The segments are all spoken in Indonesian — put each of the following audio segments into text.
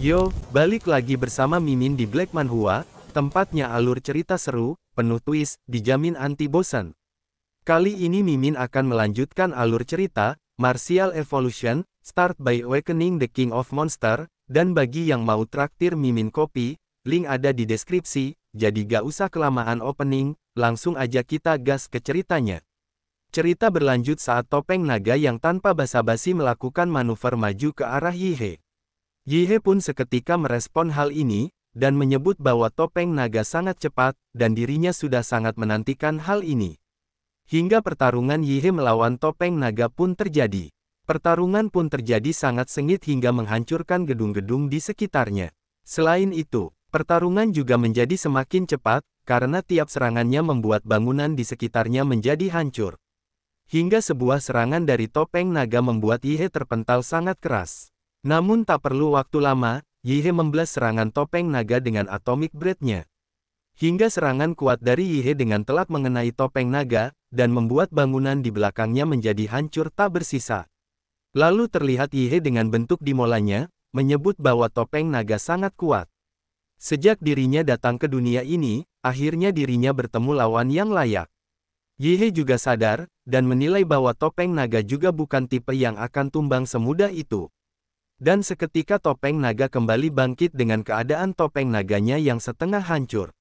Yo, balik lagi bersama Mimin di Black Manhwa, tempatnya alur cerita seru, penuh twist, dijamin anti bosan. Kali ini Mimin akan melanjutkan alur cerita, Martial Evolution, Start by Awakening the King of Monster, dan bagi yang mau traktir Mimin kopi, link ada di deskripsi, jadi gak usah kelamaan opening, langsung aja kita gas ke ceritanya. Cerita berlanjut saat topeng naga yang tanpa basa-basi melakukan manuver maju ke arah Yihe. Yihe pun seketika merespon hal ini, dan menyebut bahwa topeng naga sangat cepat, dan dirinya sudah sangat menantikan hal ini. Hingga pertarungan Yihe melawan topeng naga pun terjadi. Pertarungan pun terjadi sangat sengit hingga menghancurkan gedung-gedung di sekitarnya. Selain itu, pertarungan juga menjadi semakin cepat, karena tiap serangannya membuat bangunan di sekitarnya menjadi hancur. Hingga sebuah serangan dari topeng naga membuat Yihe terpental sangat keras. Namun tak perlu waktu lama, Yihe membalas serangan topeng naga dengan atomic breath-nya. Hingga serangan kuat dari Yihe dengan telak mengenai topeng naga, dan membuat bangunan di belakangnya menjadi hancur tak bersisa. Lalu terlihat Yihe dengan bentuk dimolanya, menyebut bahwa topeng naga sangat kuat. Sejak dirinya datang ke dunia ini, akhirnya dirinya bertemu lawan yang layak. Yihe juga sadar, dan menilai bahwa topeng naga juga bukan tipe yang akan tumbang semudah itu. Dan seketika topeng naga kembali bangkit dengan keadaan topeng naganya yang setengah hancur.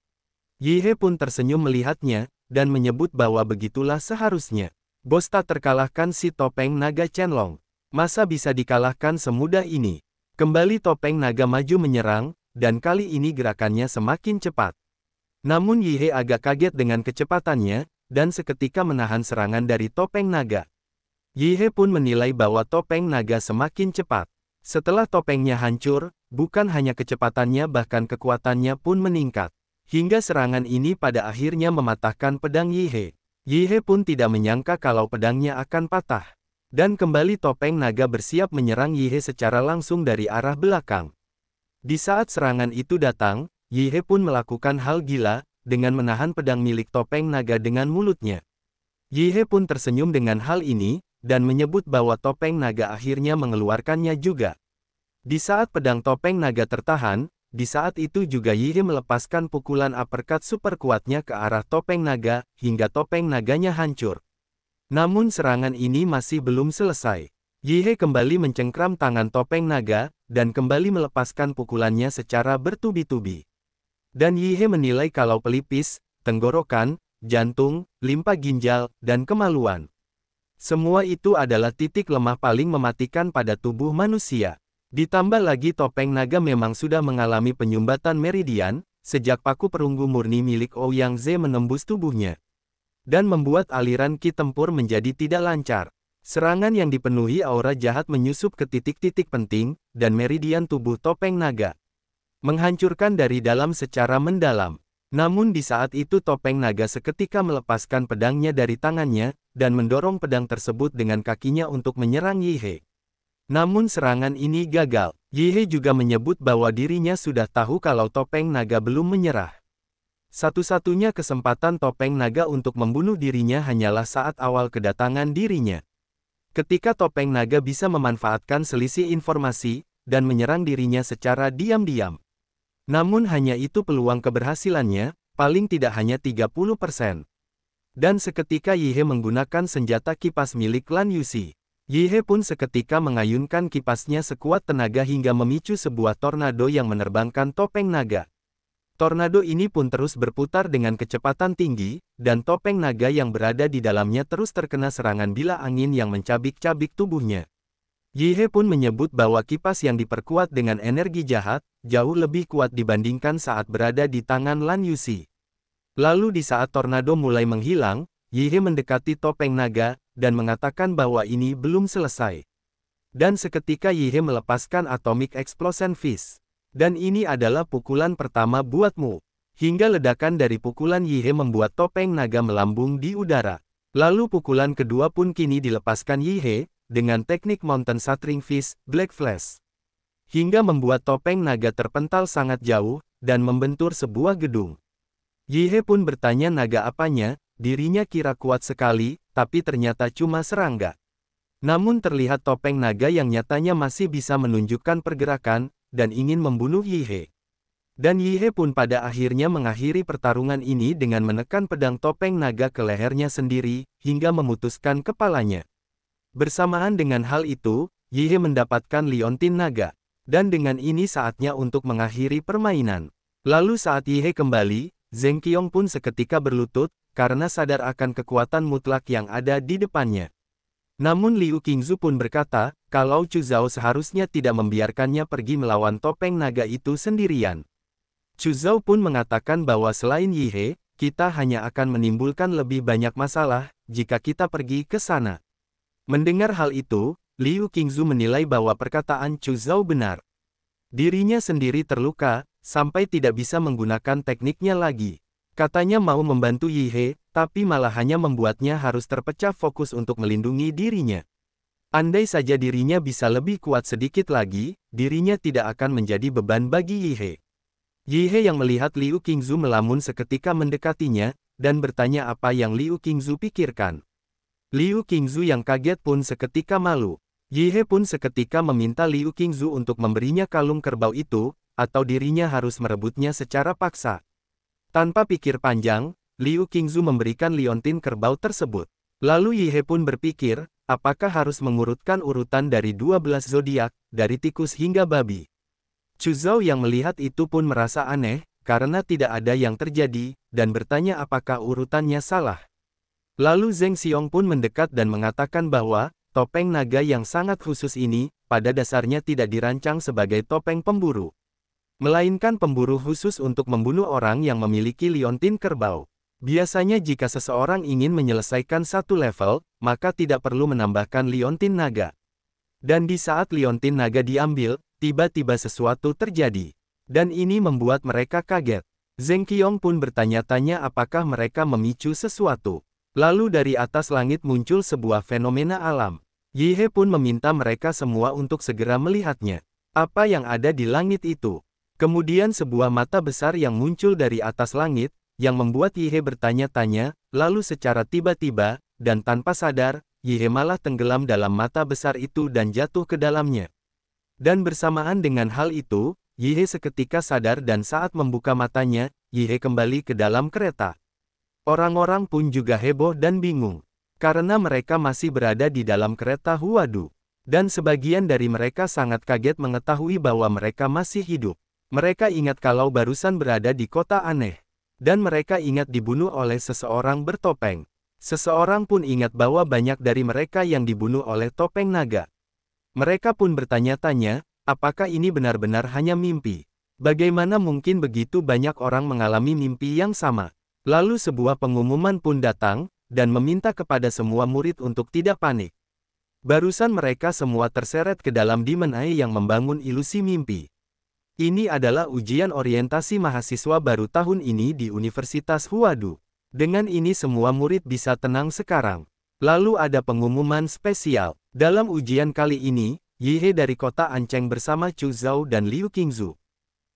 Yihe pun tersenyum melihatnya, dan menyebut bahwa begitulah seharusnya. Bos tak terkalahkan si topeng naga Chen-Long. Masa bisa dikalahkan semudah ini? Kembali topeng naga maju menyerang, dan kali ini gerakannya semakin cepat. Namun Yihe agak kaget dengan kecepatannya, dan seketika menahan serangan dari topeng naga. Yihe pun menilai bahwa topeng naga semakin cepat. Setelah topengnya hancur, bukan hanya kecepatannya bahkan kekuatannya pun meningkat. Hingga serangan ini pada akhirnya mematahkan pedang Yihe. Yihe pun tidak menyangka kalau pedangnya akan patah. Dan kembali topeng naga bersiap menyerang Yihe secara langsung dari arah belakang. Di saat serangan itu datang, Yihe pun melakukan hal gila, dengan menahan pedang milik topeng naga dengan mulutnya. Yihe pun tersenyum dengan hal ini, dan menyebut bahwa topeng naga akhirnya mengeluarkannya juga. Di saat pedang topeng naga tertahan, di saat itu juga Yihe melepaskan pukulan uppercut super kuatnya ke arah topeng naga, hingga topeng naganya hancur. Namun serangan ini masih belum selesai. Yihe kembali mencengkram tangan topeng naga, dan kembali melepaskan pukulannya secara bertubi-tubi. Dan Yihe menilai kalau pelipis, tenggorokan, jantung, limpa ginjal, dan kemaluan. Semua itu adalah titik lemah paling mematikan pada tubuh manusia. Ditambah lagi topeng naga memang sudah mengalami penyumbatan meridian, sejak paku perunggu murni milik Ouyang Ze menembus tubuhnya. Dan membuat aliran ki tempur menjadi tidak lancar. Serangan yang dipenuhi aura jahat menyusup ke titik-titik penting, dan meridian tubuh topeng naga. Menghancurkan dari dalam secara mendalam. Namun di saat itu topeng naga seketika melepaskan pedangnya dari tangannya, dan mendorong pedang tersebut dengan kakinya untuk menyerang Yihe. Namun serangan ini gagal. Yihe juga menyebut bahwa dirinya sudah tahu kalau topeng naga belum menyerah. Satu-satunya kesempatan topeng naga untuk membunuh dirinya hanyalah saat awal kedatangan dirinya. Ketika topeng naga bisa memanfaatkan selisih informasi, dan menyerang dirinya secara diam-diam. Namun hanya itu peluang keberhasilannya, paling tidak hanya 30%. Dan seketika Yihe menggunakan senjata kipas milik Lan Yuxi. Yihe pun seketika mengayunkan kipasnya sekuat tenaga hingga memicu sebuah tornado yang menerbangkan topeng naga. Tornado ini pun terus berputar dengan kecepatan tinggi, dan topeng naga yang berada di dalamnya terus terkena serangan bila angin yang mencabik-cabik tubuhnya. Yihe pun menyebut bahwa kipas yang diperkuat dengan energi jahat, jauh lebih kuat dibandingkan saat berada di tangan Lan Yuxi. Lalu di saat tornado mulai menghilang, Yihe mendekati topeng naga, dan mengatakan bahwa ini belum selesai. Dan seketika Yihe melepaskan Atomic Explosion Fist. Dan ini adalah pukulan pertama buatmu. Hingga ledakan dari pukulan Yihe membuat topeng naga melambung di udara. Lalu pukulan kedua pun kini dilepaskan Yihe, dengan teknik Mountain Shattering Fist, Black Flash. Hingga membuat topeng naga terpental sangat jauh, dan membentur sebuah gedung. Yihe pun bertanya naga apanya, dirinya kira kuat sekali, tapi ternyata cuma serangga. Namun terlihat topeng naga yang nyatanya masih bisa menunjukkan pergerakan, dan ingin membunuh Yihe. Dan Yihe pun pada akhirnya mengakhiri pertarungan ini dengan menekan pedang topeng naga ke lehernya sendiri, hingga memutuskan kepalanya. Bersamaan dengan hal itu, Yihe mendapatkan liontin naga. Dan dengan ini saatnya untuk mengakhiri permainan. Lalu saat Yihe kembali, Zheng Qiong pun seketika berlutut, karena sadar akan kekuatan mutlak yang ada di depannya. Namun Liu Qingzu pun berkata, kalau Chu Zhao seharusnya tidak membiarkannya pergi melawan topeng naga itu sendirian. Chu Zhao pun mengatakan bahwa selain Yihe, kita hanya akan menimbulkan lebih banyak masalah, jika kita pergi ke sana. Mendengar hal itu, Liu Qingzu menilai bahwa perkataan Chu Zhao benar. Dirinya sendiri terluka, sampai tidak bisa menggunakan tekniknya lagi. Katanya mau membantu Yihe, tapi malah hanya membuatnya harus terpecah fokus untuk melindungi dirinya. Andai saja dirinya bisa lebih kuat sedikit lagi, dirinya tidak akan menjadi beban bagi Yihe. Yihe yang melihat Liu Qingzu melamun seketika mendekatinya, dan bertanya apa yang Liu Qingzu pikirkan. Liu Qingzu yang kaget pun seketika malu. Yihe pun seketika meminta Liu Qingzu untuk memberinya kalung kerbau itu, atau dirinya harus merebutnya secara paksa. Tanpa pikir panjang, Liu Qingzu memberikan liontin kerbau tersebut. Lalu Yihe pun berpikir, apakah harus mengurutkan urutan dari 12 zodiak, dari tikus hingga babi. Chu Zhao yang melihat itu pun merasa aneh, karena tidak ada yang terjadi, dan bertanya apakah urutannya salah. Lalu Zheng Xiong pun mendekat dan mengatakan bahwa, topeng naga yang sangat khusus ini, pada dasarnya tidak dirancang sebagai topeng pemburu. Melainkan pemburu khusus untuk membunuh orang yang memiliki liontin kerbau. Biasanya jika seseorang ingin menyelesaikan satu level, maka tidak perlu menambahkan liontin naga. Dan di saat liontin naga diambil, tiba-tiba sesuatu terjadi. Dan ini membuat mereka kaget. Zheng Qiong pun bertanya-tanya apakah mereka memicu sesuatu. Lalu dari atas langit muncul sebuah fenomena alam. Yihe pun meminta mereka semua untuk segera melihatnya. Apa yang ada di langit itu? Kemudian sebuah mata besar yang muncul dari atas langit, yang membuat Yihe bertanya-tanya, lalu secara tiba-tiba, dan tanpa sadar, Yihe malah tenggelam dalam mata besar itu dan jatuh ke dalamnya. Dan bersamaan dengan hal itu, Yihe seketika sadar dan saat membuka matanya, Yihe kembali ke dalam kereta. Orang-orang pun juga heboh dan bingung, karena mereka masih berada di dalam kereta Huadu. Dan sebagian dari mereka sangat kaget mengetahui bahwa mereka masih hidup. Mereka ingat kalau barusan berada di kota aneh. Dan mereka ingat dibunuh oleh seseorang bertopeng. Seseorang pun ingat bahwa banyak dari mereka yang dibunuh oleh topeng naga. Mereka pun bertanya-tanya, apakah ini benar-benar hanya mimpi? Bagaimana mungkin begitu banyak orang mengalami mimpi yang sama? Lalu sebuah pengumuman pun datang, dan meminta kepada semua murid untuk tidak panik. Barusan mereka semua terseret ke dalam Demon Eye yang membangun ilusi mimpi. Ini adalah ujian orientasi mahasiswa baru tahun ini di Universitas Huadu. Dengan ini semua murid bisa tenang sekarang. Lalu ada pengumuman spesial. Dalam ujian kali ini, Yihe dari kota Ancheng bersama Chu Zhao dan Liu Qingzu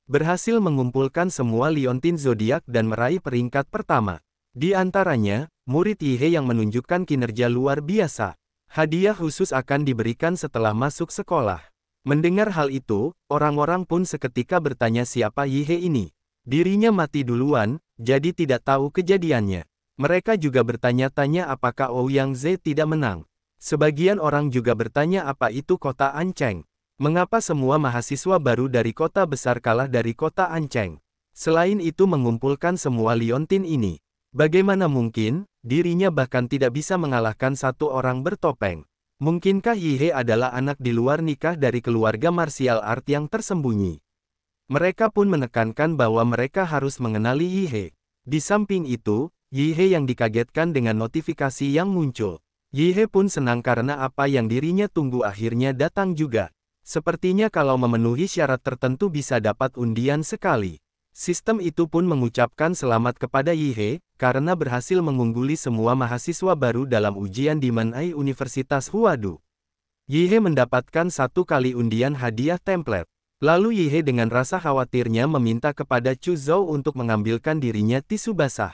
berhasil mengumpulkan semua liontin zodiak dan meraih peringkat pertama. Di antaranya, murid Yihe yang menunjukkan kinerja luar biasa. Hadiah khusus akan diberikan setelah masuk sekolah. Mendengar hal itu, orang-orang pun seketika bertanya siapa Yihe ini. Dirinya mati duluan, jadi tidak tahu kejadiannya. Mereka juga bertanya-tanya apakah Ouyang Ze tidak menang. Sebagian orang juga bertanya apa itu kota Ancheng. Mengapa semua mahasiswa baru dari kota besar kalah dari kota Ancheng? Selain itu mengumpulkan semua liontin ini. Bagaimana mungkin, dirinya bahkan tidak bisa mengalahkan satu orang bertopeng. Mungkinkah Yihe adalah anak di luar nikah dari keluarga martial art yang tersembunyi? Mereka pun menekankan bahwa mereka harus mengenali Yihe. Di samping itu, Yihe yang dikagetkan dengan notifikasi yang muncul. Yihe pun senang karena apa yang dirinya tunggu akhirnya datang juga. Sepertinya kalau memenuhi syarat tertentu bisa dapat undian sekali. Sistem itu pun mengucapkan selamat kepada Yihe, karena berhasil mengungguli semua mahasiswa baru dalam ujian Demon Eye Universitas Huadu. Yihe mendapatkan 1 kali undian hadiah template. Lalu Yihe dengan rasa khawatirnya meminta kepada Chu Zhao untuk mengambilkan dirinya tisu basah.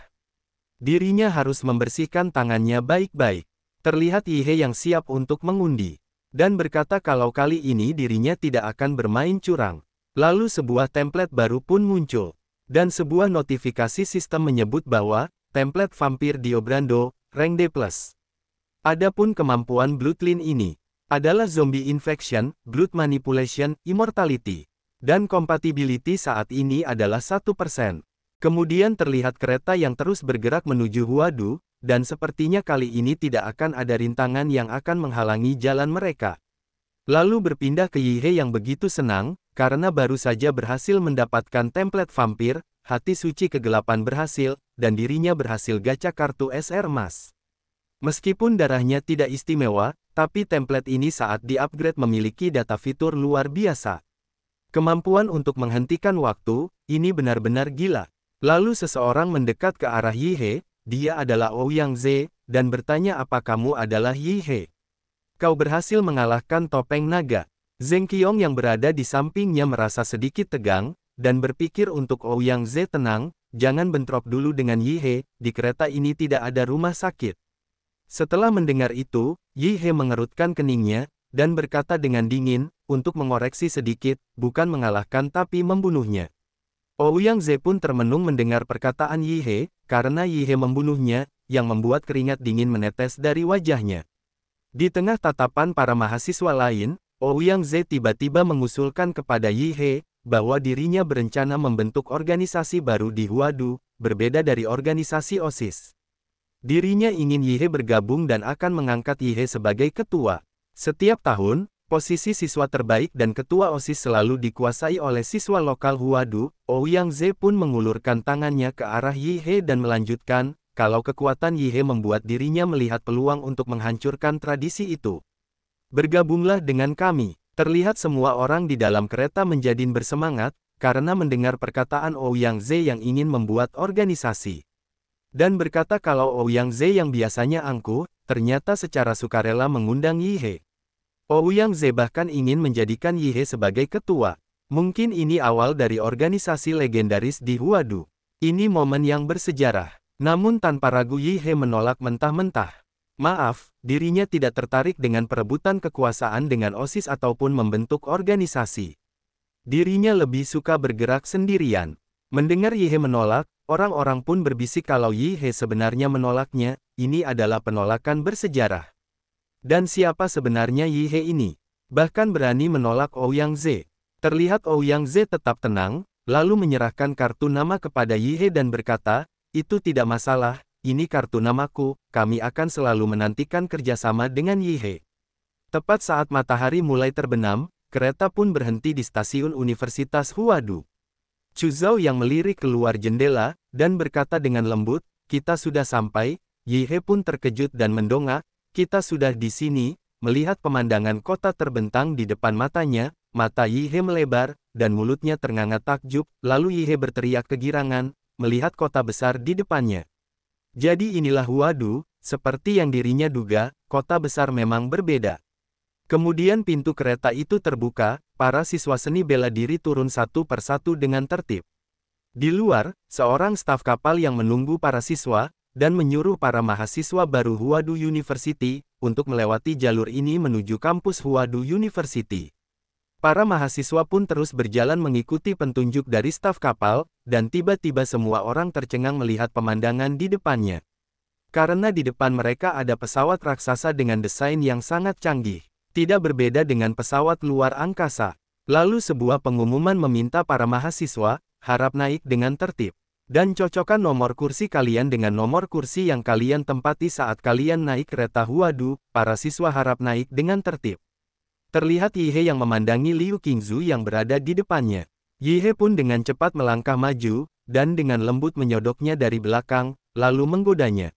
Dirinya harus membersihkan tangannya baik-baik. Terlihat Yihe yang siap untuk mengundi. Dan berkata kalau kali ini dirinya tidak akan bermain curang. Lalu sebuah template baru pun muncul. Dan sebuah notifikasi sistem menyebut bahwa, template vampir Diobrando, rank D+. Adapun kemampuan Bloodline ini, adalah zombie infection, blood manipulation, immortality. Dan compatibility saat ini adalah 1%. Kemudian terlihat kereta yang terus bergerak menuju Huadu, dan sepertinya kali ini tidak akan ada rintangan yang akan menghalangi jalan mereka. Lalu berpindah ke Yihe yang begitu senang, karena baru saja berhasil mendapatkan template vampir, hati suci kegelapan berhasil, dan dirinya berhasil gacha kartu SR emas. Meskipun darahnya tidak istimewa, tapi template ini saat di-upgrade memiliki data fitur luar biasa. Kemampuan untuk menghentikan waktu, ini benar-benar gila. Lalu seseorang mendekat ke arah Yihe, dia adalah Ouyang Ze, dan bertanya apa kamu adalah Yihe. Kau berhasil mengalahkan topeng naga. Zheng Qiong yang berada di sampingnya merasa sedikit tegang, dan berpikir untuk Ouyang Ze tenang, jangan bentrok dulu dengan Yihe, di kereta ini tidak ada rumah sakit. Setelah mendengar itu, Yihe mengerutkan keningnya, dan berkata dengan dingin, untuk mengoreksi sedikit, bukan mengalahkan tapi membunuhnya. Ouyang Ze pun termenung mendengar perkataan Yihe, karena Yihe membunuhnya, yang membuat keringat dingin menetes dari wajahnya. Di tengah tatapan para mahasiswa lain, Ouyang Ze tiba-tiba mengusulkan kepada Yihe, bahwa dirinya berencana membentuk organisasi baru di Huadu, berbeda dari organisasi OSIS. Dirinya ingin Yihe bergabung dan akan mengangkat Yihe sebagai ketua. Setiap tahun, posisi siswa terbaik dan ketua OSIS selalu dikuasai oleh siswa lokal Huadu. Ouyang Ze pun mengulurkan tangannya ke arah Yihe dan melanjutkan, kalau kekuatan Yihe membuat dirinya melihat peluang untuk menghancurkan tradisi itu. Bergabunglah dengan kami. Terlihat semua orang di dalam kereta menjadi bersemangat, karena mendengar perkataan Ouyang Ze yang ingin membuat organisasi. Dan berkata kalau Ouyang Ze yang biasanya angkuh, ternyata secara sukarela mengundang Yihe. Ouyang Ze bahkan ingin menjadikan Yihe sebagai ketua. Mungkin ini awal dari organisasi legendaris di Huadu. Ini momen yang bersejarah. Namun tanpa ragu Yihe menolak mentah-mentah. Maaf, dirinya tidak tertarik dengan perebutan kekuasaan dengan OSIS ataupun membentuk organisasi. Dirinya lebih suka bergerak sendirian. Mendengar Yihe menolak, orang-orang pun berbisik kalau Yihe sebenarnya menolaknya, ini adalah penolakan bersejarah. Dan siapa sebenarnya Yihe ini? Bahkan berani menolak Ouyang Ze. Terlihat Ouyang Ze tetap tenang, lalu menyerahkan kartu nama kepada Yihe dan berkata, itu tidak masalah, ini kartu namaku, kami akan selalu menantikan kerjasama dengan Yihe. Tepat saat matahari mulai terbenam, kereta pun berhenti di stasiun Universitas Huadu. Chu Zhao yang melirik keluar jendela, dan berkata dengan lembut, kita sudah sampai. Yihe pun terkejut dan mendongak, kita sudah di sini. Melihat pemandangan kota terbentang di depan matanya, mata Yihe melebar, dan mulutnya ternganga takjub, lalu Yihe berteriak kegirangan, melihat kota besar di depannya. Jadi inilah Huadu, seperti yang dirinya duga, kota besar memang berbeda. Kemudian pintu kereta itu terbuka, para siswa seni bela diri turun satu persatu dengan tertib. Di luar, seorang staf kapal yang menunggu para siswa, dan menyuruh para mahasiswa baru Huadu University, untuk melewati jalur ini menuju kampus Huadu University. Para mahasiswa pun terus berjalan mengikuti petunjuk dari staf kapal, dan tiba-tiba semua orang tercengang melihat pemandangan di depannya. Karena di depan mereka ada pesawat raksasa dengan desain yang sangat canggih. Tidak berbeda dengan pesawat luar angkasa. Lalu sebuah pengumuman meminta para mahasiswa, harap naik dengan tertib. Dan cocokkan nomor kursi kalian dengan nomor kursi yang kalian tempati saat kalian naik kereta Huadu, para siswa harap naik dengan tertib. Terlihat Yihe yang memandangi Liu Qingzu yang berada di depannya. Yihe pun dengan cepat melangkah maju, dan dengan lembut menyodoknya dari belakang, lalu menggodanya.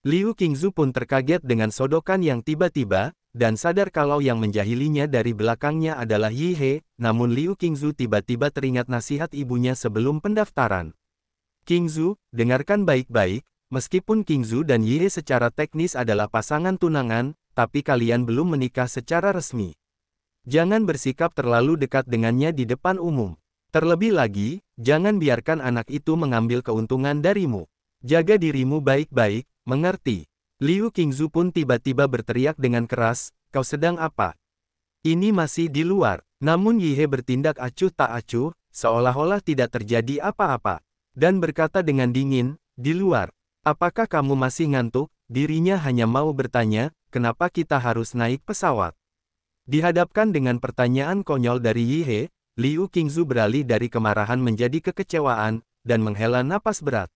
Liu Qingzu pun terkaget dengan sodokan yang tiba-tiba, dan sadar kalau yang menjahilinya dari belakangnya adalah Yihe, namun Liu Qingzu tiba-tiba teringat nasihat ibunya sebelum pendaftaran. Qingzu, dengarkan baik-baik, meskipun Qingzu dan Yihe secara teknis adalah pasangan tunangan, tapi kalian belum menikah secara resmi. Jangan bersikap terlalu dekat dengannya di depan umum. Terlebih lagi, jangan biarkan anak itu mengambil keuntungan darimu. Jaga dirimu baik-baik, mengerti? Liu Qingzu pun tiba-tiba berteriak dengan keras, kau sedang apa? Ini masih di luar. Namun Yihe bertindak acuh tak acuh, seolah-olah tidak terjadi apa-apa. Dan berkata dengan dingin, "Di luar. Apakah kamu masih ngantuk?" Dirinya hanya mau bertanya, kenapa kita harus naik pesawat? Dihadapkan dengan pertanyaan konyol dari Yihe, Liu Qingzu beralih dari kemarahan menjadi kekecewaan, dan menghela napas berat.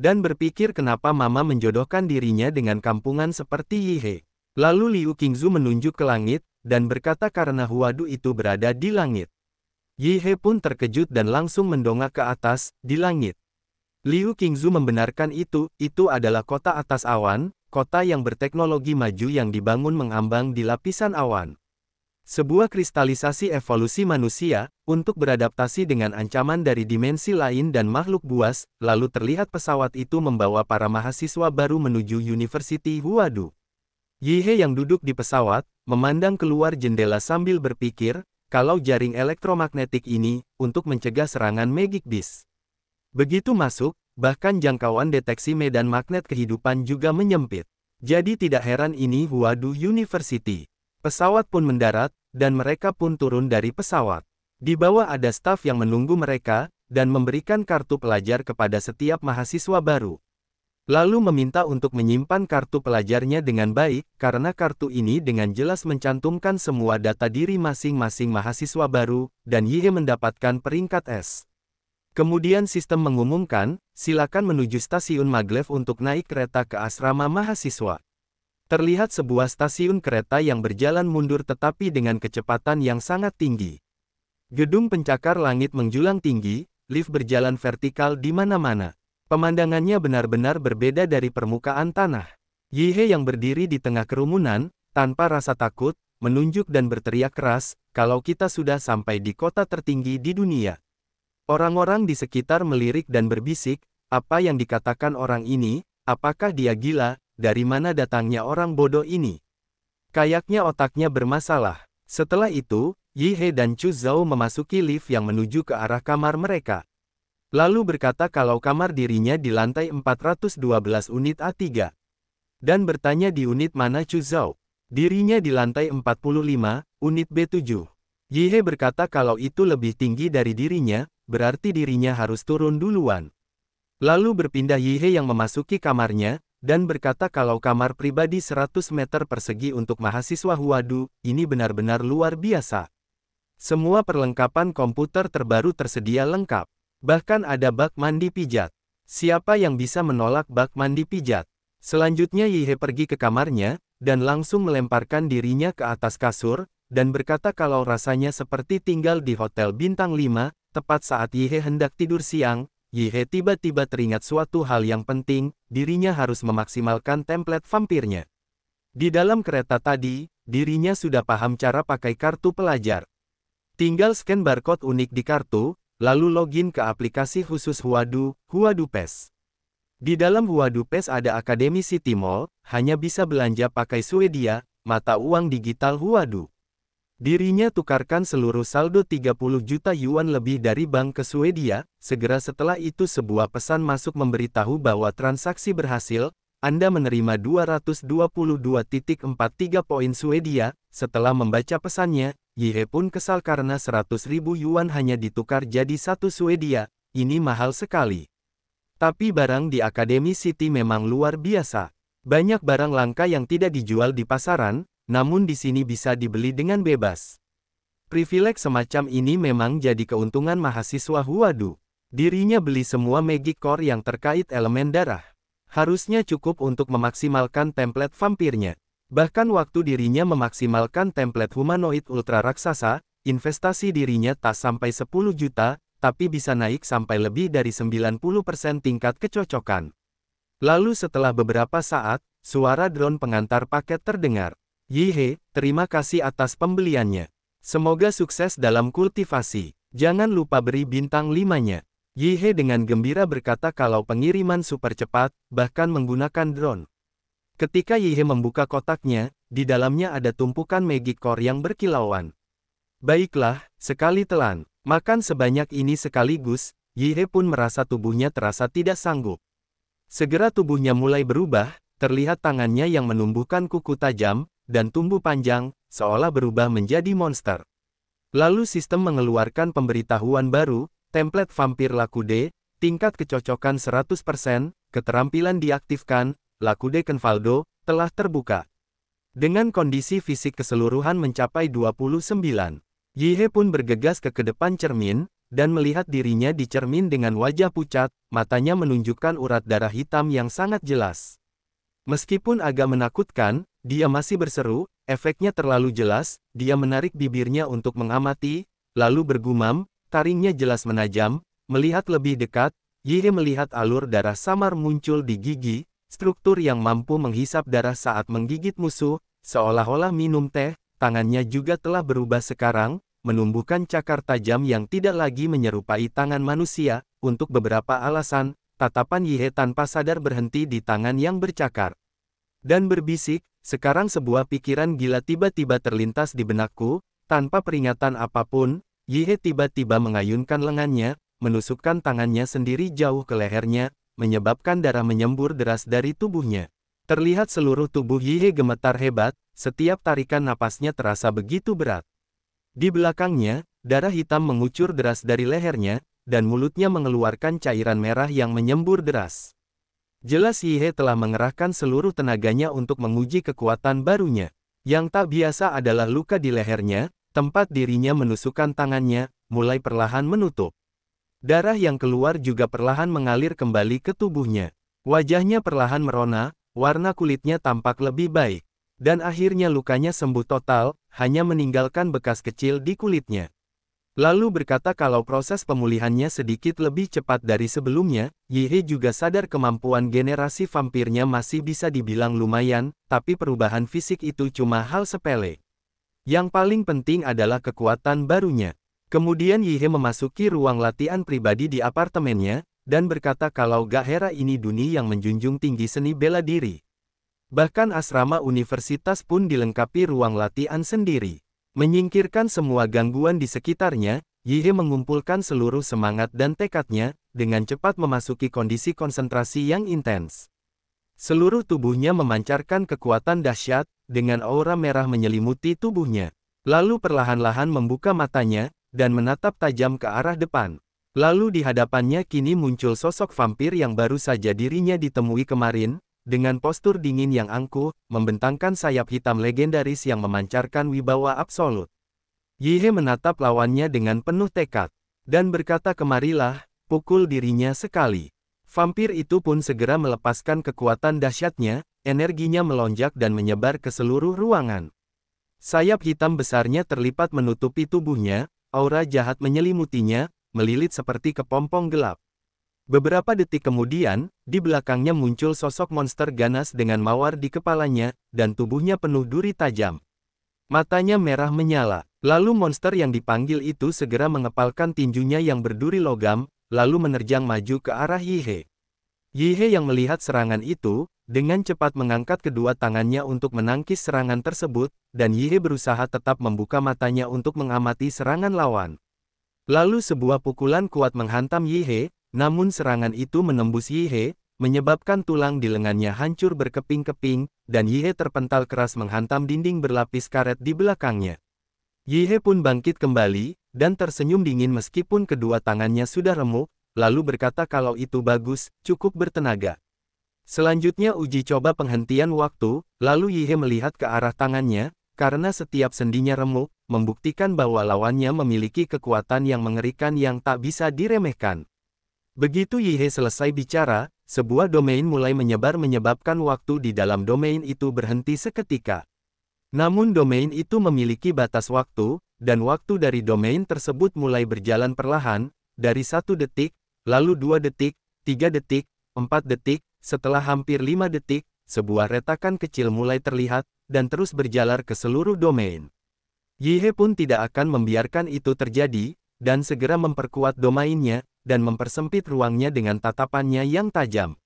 Dan berpikir kenapa mama menjodohkan dirinya dengan kampungan seperti Yihe. Lalu Liu Qingzu menunjuk ke langit, dan berkata karena Huadu itu berada di langit. Yihe pun terkejut dan langsung mendongak ke atas, di langit. Liu Qingzu membenarkan itu adalah kota atas awan, kota yang berteknologi maju yang dibangun mengambang di lapisan awan. Sebuah kristalisasi evolusi manusia, untuk beradaptasi dengan ancaman dari dimensi lain dan makhluk buas, lalu terlihat pesawat itu membawa para mahasiswa baru menuju University Huadu. Yihe yang duduk di pesawat, memandang keluar jendela sambil berpikir, kalau jaring elektromagnetik ini, untuk mencegah serangan Magic Beast. Begitu masuk, bahkan jangkauan deteksi medan magnet kehidupan juga menyempit. Jadi tidak heran ini Huadu University. Pesawat pun mendarat, dan mereka pun turun dari pesawat. Di bawah ada staf yang menunggu mereka, dan memberikan kartu pelajar kepada setiap mahasiswa baru. Lalu meminta untuk menyimpan kartu pelajarnya dengan baik, karena kartu ini dengan jelas mencantumkan semua data diri masing-masing mahasiswa baru, dan Yihe mendapatkan peringkat S. Kemudian sistem mengumumkan, silakan menuju stasiun Maglev untuk naik kereta ke asrama mahasiswa. Terlihat sebuah stasiun kereta yang berjalan mundur tetapi dengan kecepatan yang sangat tinggi. Gedung pencakar langit menjulang tinggi, lift berjalan vertikal di mana-mana. Pemandangannya benar-benar berbeda dari permukaan tanah. Yihe yang berdiri di tengah kerumunan, tanpa rasa takut, menunjuk dan berteriak keras, kalau kita sudah sampai di kota tertinggi di dunia. Orang-orang di sekitar melirik dan berbisik, apa yang dikatakan orang ini, apakah dia gila, dari mana datangnya orang bodoh ini? Kayaknya otaknya bermasalah. Setelah itu, Yihe dan Chu Zhao memasuki lift yang menuju ke arah kamar mereka. Lalu berkata kalau kamar dirinya di lantai 412 unit A3. Dan bertanya di unit mana Chu Zhao. Dirinya di lantai 45, unit B7. Yihe berkata kalau itu lebih tinggi dari dirinya, berarti dirinya harus turun duluan. Lalu berpindah Yihe yang memasuki kamarnya, dan berkata kalau kamar pribadi 100 meter persegi untuk mahasiswa Huadu, ini benar-benar luar biasa. Semua perlengkapan komputer terbaru tersedia lengkap. Bahkan ada bak mandi pijat. Siapa yang bisa menolak bak mandi pijat? Selanjutnya Yihe pergi ke kamarnya, dan langsung melemparkan dirinya ke atas kasur, dan berkata kalau rasanya seperti tinggal di hotel bintang 5, tepat saat Yihe hendak tidur siang, Yihe tiba-tiba teringat suatu hal yang penting, dirinya harus memaksimalkan template vampirnya. Di dalam kereta tadi, dirinya sudah paham cara pakai kartu pelajar. Tinggal scan barcode unik di kartu, lalu login ke aplikasi khusus Huadu, Huadu Pass. Di dalam Huadu Pass ada Akademi City Mall, hanya bisa belanja pakai Swedia, mata uang digital Huadu. Dirinya tukarkan seluruh saldo 30 juta yuan lebih dari bank ke Swedia, segera setelah itu sebuah pesan masuk memberitahu bahwa transaksi berhasil, Anda menerima 222.43 poin Swedia. Setelah membaca pesannya, Yihe pun kesal karena 100.000 yuan hanya ditukar jadi 1 Swedia, ini mahal sekali. Tapi barang di Akademi City memang luar biasa. Banyak barang langka yang tidak dijual di pasaran, namun di sini bisa dibeli dengan bebas. Privilege semacam ini memang jadi keuntungan mahasiswa Huadu. Dirinya beli semua Magic Core yang terkait elemen darah. Harusnya cukup untuk memaksimalkan template vampirnya. Bahkan waktu dirinya memaksimalkan template humanoid ultra raksasa, investasi dirinya tak sampai 10 juta, tapi bisa naik sampai lebih dari 90% tingkat kecocokan. Lalu setelah beberapa saat, suara drone pengantar paket terdengar. Yihe, terima kasih atas pembeliannya. Semoga sukses dalam kultivasi. Jangan lupa beri bintang 5-nya. Yihe dengan gembira berkata kalau pengiriman super cepat, bahkan menggunakan drone. Ketika Yihe membuka kotaknya, di dalamnya ada tumpukan Magic Core yang berkilauan. Baiklah, sekali telan, makan sebanyak ini sekaligus, Yihe pun merasa tubuhnya terasa tidak sanggup. Segera tubuhnya mulai berubah, terlihat tangannya yang menumbuhkan kuku tajam, dan tumbuh panjang, seolah berubah menjadi monster. Lalu sistem mengeluarkan pemberitahuan baru, template vampir Lakude, tingkat kecocokan 100%, keterampilan diaktifkan, Lakude Kenvaldo, telah terbuka. Dengan kondisi fisik keseluruhan mencapai 29, Yihe pun bergegas ke depan cermin, dan melihat dirinya di cermin dengan wajah pucat, matanya menunjukkan urat darah hitam yang sangat jelas. Meskipun agak menakutkan, dia masih berseru, efeknya terlalu jelas, dia menarik bibirnya untuk mengamati, lalu bergumam, taringnya jelas menajam, melihat lebih dekat, Yihe melihat alur darah samar muncul di gigi, struktur yang mampu menghisap darah saat menggigit musuh, seolah-olah minum teh, tangannya juga telah berubah sekarang, menumbuhkan cakar tajam yang tidak lagi menyerupai tangan manusia, untuk beberapa alasan, tatapan Yihe tanpa sadar berhenti di tangan yang bercakar. Dan berbisik, sekarang sebuah pikiran gila tiba-tiba terlintas di benakku, tanpa peringatan apapun, Yihe tiba-tiba mengayunkan lengannya, menusukkan tangannya sendiri jauh ke lehernya, menyebabkan darah menyembur deras dari tubuhnya. Terlihat seluruh tubuh Yihe gemetar hebat, setiap tarikan napasnya terasa begitu berat. Di belakangnya, darah hitam mengucur deras dari lehernya, dan mulutnya mengeluarkan cairan merah yang menyembur deras. Jelas Yihe telah mengerahkan seluruh tenaganya untuk menguji kekuatan barunya. Yang tak biasa adalah luka di lehernya, tempat dirinya menusukkan tangannya, mulai perlahan menutup. Darah yang keluar juga perlahan mengalir kembali ke tubuhnya. Wajahnya perlahan merona, warna kulitnya tampak lebih baik. Dan akhirnya lukanya sembuh total, hanya meninggalkan bekas kecil di kulitnya. Lalu berkata kalau proses pemulihannya sedikit lebih cepat dari sebelumnya, Yihe juga sadar kemampuan generasi vampirnya masih bisa dibilang lumayan, tapi perubahan fisik itu cuma hal sepele. Yang paling penting adalah kekuatan barunya. Kemudian Yihe memasuki ruang latihan pribadi di apartemennya, dan berkata kalau gak heran ini dunia yang menjunjung tinggi seni bela diri. Bahkan asrama universitas pun dilengkapi ruang latihan sendiri. Menyingkirkan semua gangguan di sekitarnya, Yihe mengumpulkan seluruh semangat dan tekadnya, dengan cepat memasuki kondisi konsentrasi yang intens. Seluruh tubuhnya memancarkan kekuatan dahsyat, dengan aura merah menyelimuti tubuhnya. Lalu perlahan-lahan membuka matanya, dan menatap tajam ke arah depan. Lalu di hadapannya kini muncul sosok vampir yang baru saja dirinya ditemui kemarin, dengan postur dingin yang angkuh, membentangkan sayap hitam legendaris yang memancarkan wibawa absolut. Yihe menatap lawannya dengan penuh tekad, dan berkata kemarilah, pukul dirinya sekali. Vampir itu pun segera melepaskan kekuatan dahsyatnya, energinya melonjak dan menyebar ke seluruh ruangan. Sayap hitam besarnya terlipat menutupi tubuhnya, aura jahat menyelimutinya, melilit seperti kepompong gelap. Beberapa detik kemudian, di belakangnya muncul sosok monster ganas dengan mawar di kepalanya, dan tubuhnya penuh duri tajam. Matanya merah menyala, lalu monster yang dipanggil itu segera mengepalkan tinjunya yang berduri logam, lalu menerjang maju ke arah Yihe. Yihe yang melihat serangan itu, dengan cepat mengangkat kedua tangannya untuk menangkis serangan tersebut, dan Yihe berusaha tetap membuka matanya untuk mengamati serangan lawan. Lalu sebuah pukulan kuat menghantam Yihe, namun serangan itu menembus Yihe, menyebabkan tulang di lengannya hancur berkeping-keping, dan Yihe terpental keras menghantam dinding berlapis karet di belakangnya. Yihe pun bangkit kembali, dan tersenyum dingin meskipun kedua tangannya sudah remuk, lalu berkata kalau itu bagus, cukup bertenaga. Selanjutnya uji coba penghentian waktu, lalu Yihe melihat ke arah tangannya, karena setiap sendinya remuk, membuktikan bahwa lawannya memiliki kekuatan yang mengerikan yang tak bisa diremehkan. Begitu Yihe selesai bicara, sebuah domain mulai menyebar menyebabkan waktu di dalam domain itu berhenti seketika. Namun domain itu memiliki batas waktu, dan waktu dari domain tersebut mulai berjalan perlahan, dari 1 detik, lalu 2 detik, 3 detik, 4 detik, setelah hampir 5 detik, sebuah retakan kecil mulai terlihat, dan terus berjalar ke seluruh domain. Yihe pun tidak akan membiarkan itu terjadi, dan segera memperkuat domainnya, dan mempersempit ruangnya dengan tatapannya yang tajam.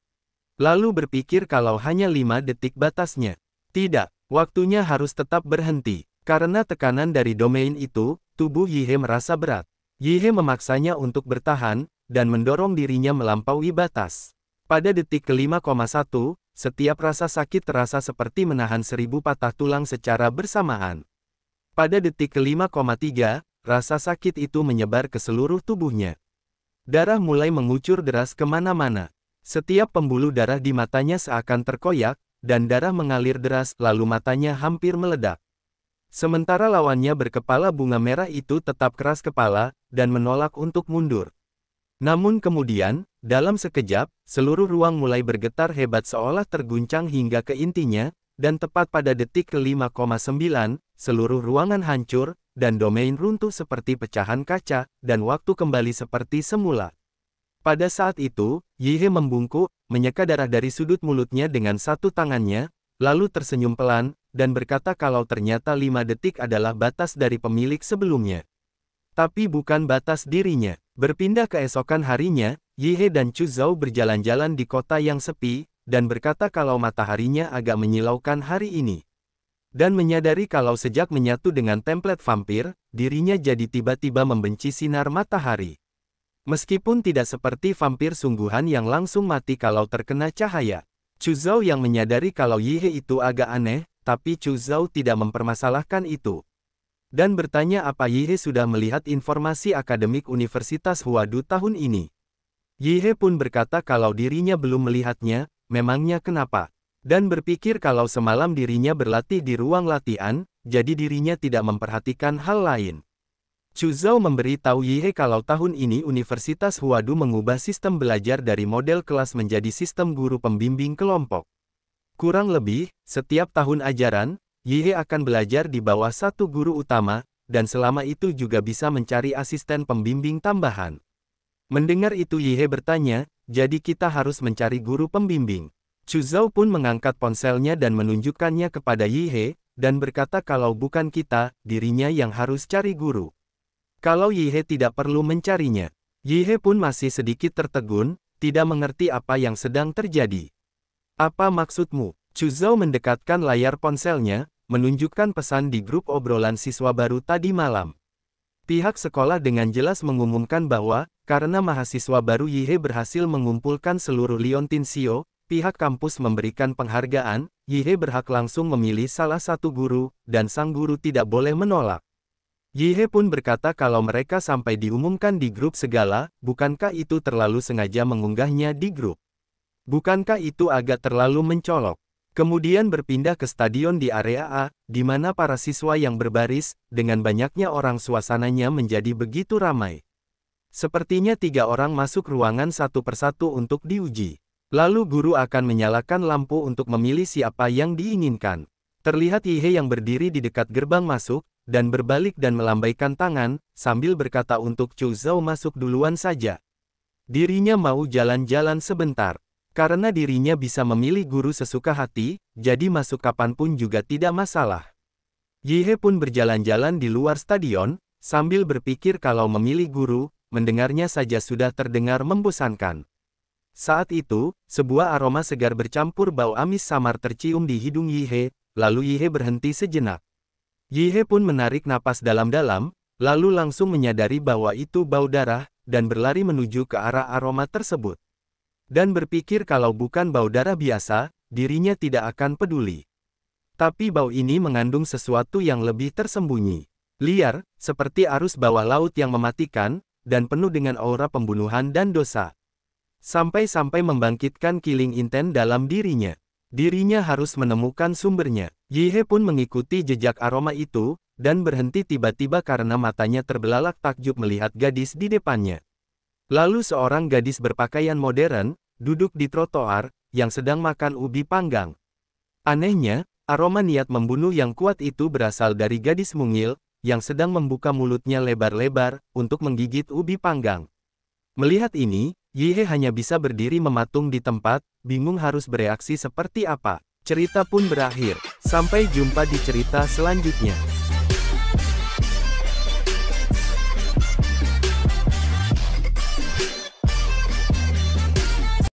Lalu berpikir kalau hanya 5 detik batasnya. Tidak, waktunya harus tetap berhenti. Karena tekanan dari domain itu, tubuh Yihe merasa berat. Yihe memaksanya untuk bertahan, dan mendorong dirinya melampaui batas. Pada detik ke-5,1, setiap rasa sakit terasa seperti menahan 1000 patah tulang secara bersamaan. Pada detik ke-5,3, rasa sakit itu menyebar ke seluruh tubuhnya. Darah mulai mengucur deras kemana-mana. Setiap pembuluh darah di matanya seakan terkoyak, dan darah mengalir deras, lalu matanya hampir meledak. Sementara lawannya berkepala bunga merah itu tetap keras kepala, dan menolak untuk mundur. Namun kemudian, dalam sekejap, seluruh ruang mulai bergetar hebat seolah terguncang hingga ke intinya, dan tepat pada detik ke-5,9, seluruh ruangan hancur, dan domain runtuh seperti pecahan kaca, dan waktu kembali seperti semula. Pada saat itu, Yi He membungkuk, menyeka darah dari sudut mulutnya dengan satu tangannya, lalu tersenyum pelan, dan berkata kalau ternyata 5 detik adalah batas dari pemilik sebelumnya. Tapi bukan batas dirinya. Berpindah keesokan harinya, Yi He dan Chu Zhao berjalan-jalan di kota yang sepi, dan berkata kalau mataharinya agak menyilaukan hari ini. Dan menyadari kalau sejak menyatu dengan template vampir, dirinya jadi tiba-tiba membenci sinar matahari. Meskipun tidak seperti vampir sungguhan yang langsung mati kalau terkena cahaya. Chu Zhao yang menyadari kalau Yi He itu agak aneh, tapi Chu Zhao tidak mempermasalahkan itu. Dan bertanya apa Yi He sudah melihat informasi akademik Universitas Huadu tahun ini. Yi He pun berkata kalau dirinya belum melihatnya, memangnya kenapa? Dan berpikir kalau semalam dirinya berlatih di ruang latihan, jadi dirinya tidak memperhatikan hal lain. Chu Zhao memberi tahu Yi He kalau tahun ini Universitas Huadu mengubah sistem belajar dari model kelas menjadi sistem guru pembimbing kelompok. Kurang lebih, setiap tahun ajaran, Yi He akan belajar di bawah satu guru utama, dan selama itu juga bisa mencari asisten pembimbing tambahan. Mendengar itu Yi He bertanya, jadi kita harus mencari guru pembimbing. Chu Zhao pun mengangkat ponselnya dan menunjukkannya kepada Yi He, dan berkata kalau bukan kita, dirinya yang harus cari guru. Kalau Yi He tidak perlu mencarinya. Yi He pun masih sedikit tertegun, tidak mengerti apa yang sedang terjadi. Apa maksudmu? Chu Zhao mendekatkan layar ponselnya, menunjukkan pesan di grup obrolan siswa baru tadi malam. Pihak sekolah dengan jelas mengumumkan bahwa, karena mahasiswa baru Yi He berhasil mengumpulkan seluruh Liontin Xiao, pihak kampus memberikan penghargaan, Yi He berhak langsung memilih salah satu guru, dan sang guru tidak boleh menolak. Yi He pun berkata kalau mereka sampai diumumkan di grup segala, bukankah itu terlalu sengaja mengunggahnya di grup? Bukankah itu agak terlalu mencolok? Kemudian berpindah ke stadion di area A, di mana para siswa yang berbaris, dengan banyaknya orang suasananya menjadi begitu ramai. Sepertinya 3 orang masuk ruangan satu persatu untuk diuji. Lalu guru akan menyalakan lampu untuk memilih siapa yang diinginkan. Terlihat Yi He yang berdiri di dekat gerbang masuk, dan berbalik dan melambaikan tangan, sambil berkata untuk Chu Zhao masuk duluan saja. Dirinya mau jalan-jalan sebentar. Karena dirinya bisa memilih guru sesuka hati, jadi masuk kapanpun juga tidak masalah. Yi He pun berjalan-jalan di luar stadion, sambil berpikir kalau memilih guru, mendengarnya saja sudah terdengar membosankan. Saat itu, sebuah aroma segar bercampur bau amis samar tercium di hidung Yi He, lalu Yi He berhenti sejenak. Yi He pun menarik napas dalam-dalam, lalu langsung menyadari bahwa itu bau darah, dan berlari menuju ke arah aroma tersebut. Dan berpikir kalau bukan bau darah biasa, dirinya tidak akan peduli. Tapi bau ini mengandung sesuatu yang lebih tersembunyi. Liar, seperti arus bawah laut yang mematikan, dan penuh dengan aura pembunuhan dan dosa. Sampai-sampai membangkitkan killing intent dalam dirinya. Dirinya harus menemukan sumbernya. Yi He pun mengikuti jejak aroma itu, dan berhenti tiba-tiba karena matanya terbelalak takjub melihat gadis di depannya. Lalu seorang gadis berpakaian modern, duduk di trotoar, yang sedang makan ubi panggang. Anehnya, aroma niat membunuh yang kuat itu berasal dari gadis mungil, yang sedang membuka mulutnya lebar-lebar, untuk menggigit ubi panggang. Melihat ini, Yi He hanya bisa berdiri mematung di tempat, bingung harus bereaksi seperti apa. Cerita pun berakhir. Sampai jumpa di cerita selanjutnya.